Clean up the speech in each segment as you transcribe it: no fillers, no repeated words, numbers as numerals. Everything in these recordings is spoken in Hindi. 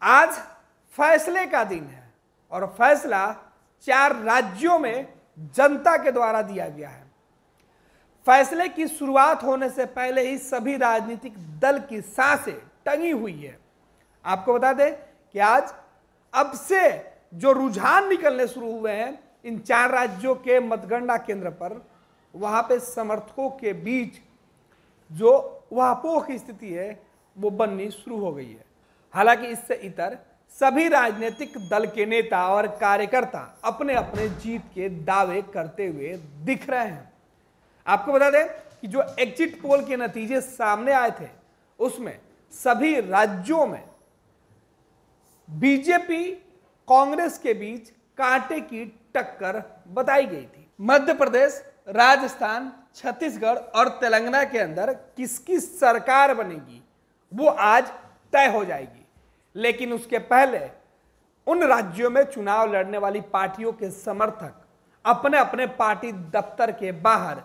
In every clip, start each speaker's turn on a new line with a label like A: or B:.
A: आज फैसले का दिन है और फैसला 4 राज्यों में जनता के द्वारा दिया गया है। फैसले की शुरुआत होने से पहले ही सभी राजनीतिक दल की सांसें टंगी हुई है। आपको बता दें कि आज अब से जो रुझान निकलने शुरू हुए हैं इन 4 राज्यों के मतगणना केंद्र पर, वहां पे समर्थकों के बीच जो उहापोह की स्थिति है वो बननी शुरू हो गई है। हालांकि इससे इतर सभी राजनीतिक दल के नेता और कार्यकर्ता अपने अपने जीत के दावे करते हुए दिख रहे हैं। आपको बता दें कि जो एग्जिट पोल के नतीजे सामने आए थे उसमें सभी राज्यों में बीजेपी कांग्रेस के बीच कांटे की टक्कर बताई गई थी। मध्य प्रदेश, राजस्थान, छत्तीसगढ़ और तेलंगाना के अंदर किसकी सरकार बनेगी वो आज तय हो जाएगी। लेकिन उसके पहले उन राज्यों में चुनाव लड़ने वाली पार्टियों के समर्थक अपने अपने पार्टी दफ्तर के बाहर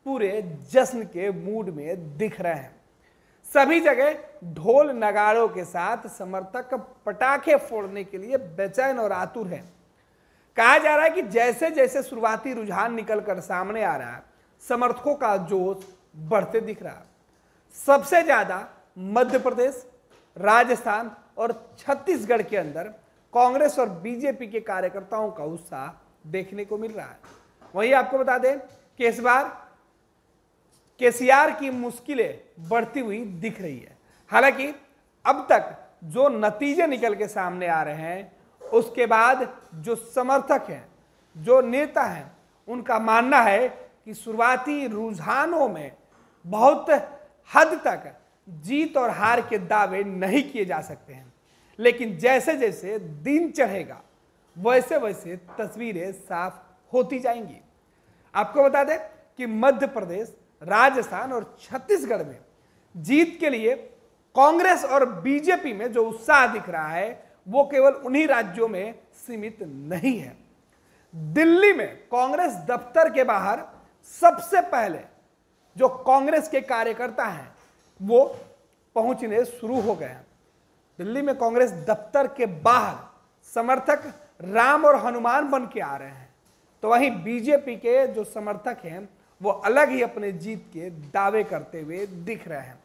A: पूरे जश्न के मूड में दिख रहे हैं। सभी जगह ढोल नगाड़ों के साथ समर्थक पटाखे फोड़ने के लिए बेचैन और आतुर हैं। कहा जा रहा है कि जैसे जैसे शुरुआती रुझान निकलकर सामने आ रहा है, समर्थकों का जोश बढ़ते दिख रहा है। सबसे ज्यादा मध्य प्रदेश, राजस्थान और छत्तीसगढ़ के अंदर कांग्रेस और बीजेपी के कार्यकर्ताओं का उत्साह देखने को मिल रहा है। वहीं आपको बता दें कि इस बार केसीआर की मुश्किलें बढ़ती हुई दिख रही है। हालांकि अब तक जो नतीजे निकल के सामने आ रहे हैं उसके बाद जो समर्थक हैं, जो नेता हैं, उनका मानना है कि शुरुआती रुझानों में बहुत हद तक जीत और हार के दावे नहीं किए जा सकते हैं। लेकिन जैसे जैसे दिन चढ़ेगा वैसे वैसे तस्वीरें साफ होती जाएंगी। आपको बता दें कि मध्य प्रदेश, राजस्थान और छत्तीसगढ़ में जीत के लिए कांग्रेस और बीजेपी में जो उत्साह दिख रहा है वो केवल उन्हीं राज्यों में सीमित नहीं है। दिल्ली में कांग्रेस दफ्तर के बाहर सबसे पहले जो कांग्रेस के कार्यकर्ता हैं वो पहुंचने शुरू हो गए हैं। दिल्ली में कांग्रेस दफ्तर के बाहर समर्थक राम और हनुमान बन के आ रहे हैं, तो वहीं बीजेपी के जो समर्थक हैं वो अलग ही अपने जीत के दावे करते हुए दिख रहे हैं।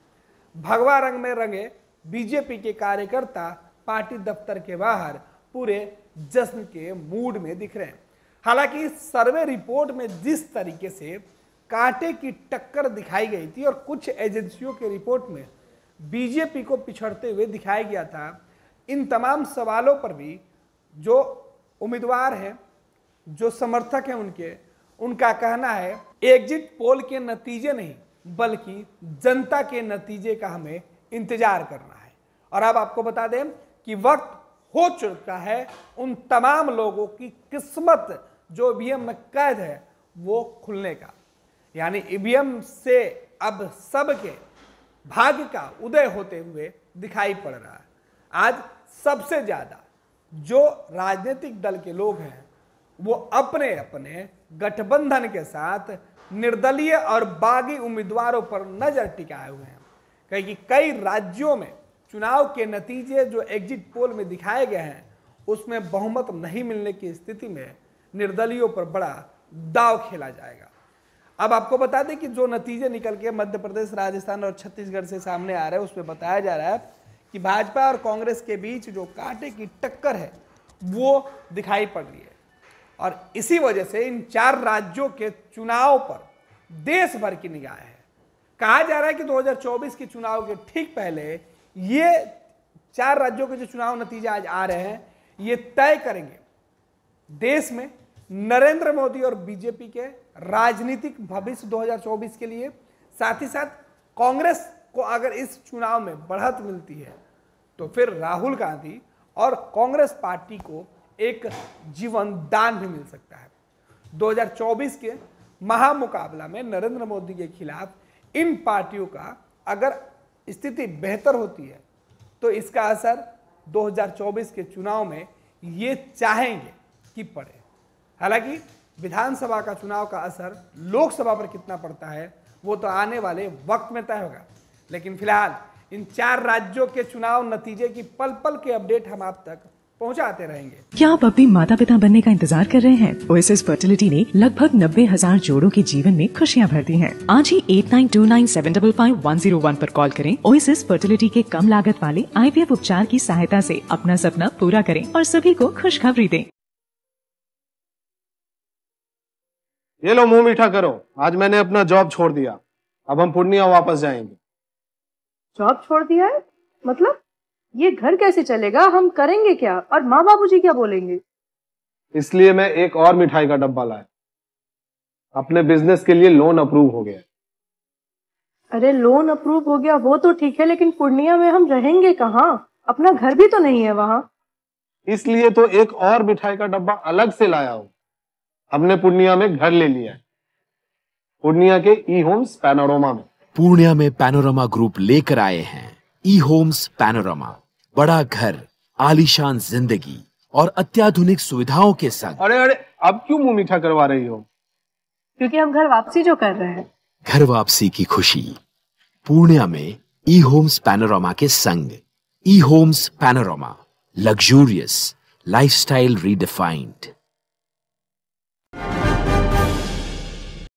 A: भगवा रंग में रंगे बीजेपी के कार्यकर्ता पार्टी दफ्तर के बाहर पूरे जश्न के मूड में दिख रहे हैं। हालांकि सर्वे रिपोर्ट में जिस तरीके से कांटे की टक्कर दिखाई गई थी और कुछ एजेंसियों के रिपोर्ट में बीजेपी को पिछड़ते हुए दिखाया गया था, इन तमाम सवालों पर भी जो उम्मीदवार हैं, जो समर्थक हैं, उनका कहना है एग्जिट पोल के नतीजे नहीं बल्कि जनता के नतीजे का हमें इंतजार करना है। और अब आपको बता दें कि वक्त हो चुका है उन तमाम लोगों की किस्मत जो ईवीएम में कैद है वो खुलने का, यानी ईवीएम से अब सबके भाग्य का उदय होते हुए दिखाई पड़ रहा है। आज सबसे ज्यादा जो राजनीतिक दल के लोग हैं वो अपने अपने गठबंधन के साथ निर्दलीय और बागी उम्मीदवारों पर नजर टिकाए हुए हैं। क्योंकि कई राज्यों में चुनाव के नतीजे जो एग्जिट पोल में दिखाए गए हैं उसमें बहुमत नहीं मिलने की स्थिति में निर्दलीयों पर बड़ा दांव खेला जाएगा। अब आपको बता दें कि जो नतीजे निकल के मध्य प्रदेश, राजस्थान और छत्तीसगढ़ से सामने आ रहे हैं उसमें बताया जा रहा है कि भाजपा और कांग्रेस के बीच जो कांटे की टक्कर है वो दिखाई पड़ रही है। और इसी वजह से इन 4 राज्यों के चुनाव पर देश भर की निगाह है। कहा जा रहा है कि 2024 के चुनाव के ठीक पहले ये 4 राज्यों के जो चुनाव नतीजे आज आ रहे हैं ये तय करेंगे देश में नरेंद्र मोदी और बीजेपी के राजनीतिक भविष्य 2024 के लिए। साथ ही साथ कांग्रेस को अगर इस चुनाव में बढ़त मिलती है तो फिर राहुल गांधी और कांग्रेस पार्टी को एक जीवन दान भी मिल सकता है। 2024 के महामुकाबला में नरेंद्र मोदी के खिलाफ इन पार्टियों का अगर स्थिति बेहतर होती है तो इसका असर 2024 के चुनाव में ये चाहेंगे कि पड़े। हालांकि विधानसभा का चुनाव का असर लोकसभा पर कितना पड़ता है वो तो आने वाले वक्त में तय होगा, लेकिन फिलहाल इन 4 राज्यों के चुनाव नतीजे की पल पल के अपडेट हम आप तक पहुंचाते रहेंगे।
B: क्या आप अपने माता पिता बनने का इंतजार कर रहे हैं? ओएसएस फर्टिलिटी ने लगभग 90,000 जोड़ों के जीवन में खुशियां भर दी हैं। आज ही 8929755101 पर कॉल करें। ओएसएस फर्टिलिटी के कम लागत वाले आईवीएफ उपचार की सहायता से अपना सपना पूरा करें और सभी को खुशखबरी दें।
C: ये लो मुंह मीठा करो, आज मैंने अपना जॉब छोड़ दिया। अब हम पूर्णिया वापस जाएंगे।
D: जॉब छोड़ दिया है? मतलब ये घर कैसे चलेगा? हम करेंगे क्या? और माँ बाबूजी क्या बोलेंगे?
C: इसलिए मैं एक और मिठाई का डब्बा लाया। अपने बिजनेस के लिए लोन अप्रूव हो गया।
D: अरे लोन अप्रूव हो गया वो तो ठीक है, लेकिन पूर्णिया में हम रहेंगे कहाँ? अपना घर भी तो नहीं है वहाँ।
C: इसलिए तो एक और मिठाई का डब्बा अलग से लाया हूँ। हमने पूर्णिया में घर ले लिया है, पूर्णिया के ई होम्स पैनोरमा में।
E: पूर्णिया में पैनोरमा ग्रुप लेकर आए हैं ई होम्स पैनोरमा, बड़ा घर, आलीशान जिंदगी और अत्याधुनिक सुविधाओं के संग।
C: अरे अरे, अब क्यों मुंह मीठा करवा रही हो?
D: क्योंकि हम घर वापसी जो कर रहे हैं।
E: घर वापसी की खुशी पूर्णिया में ई होम्स पैनोरमा के संग। ई homes panorama, luxurious lifestyle redefined.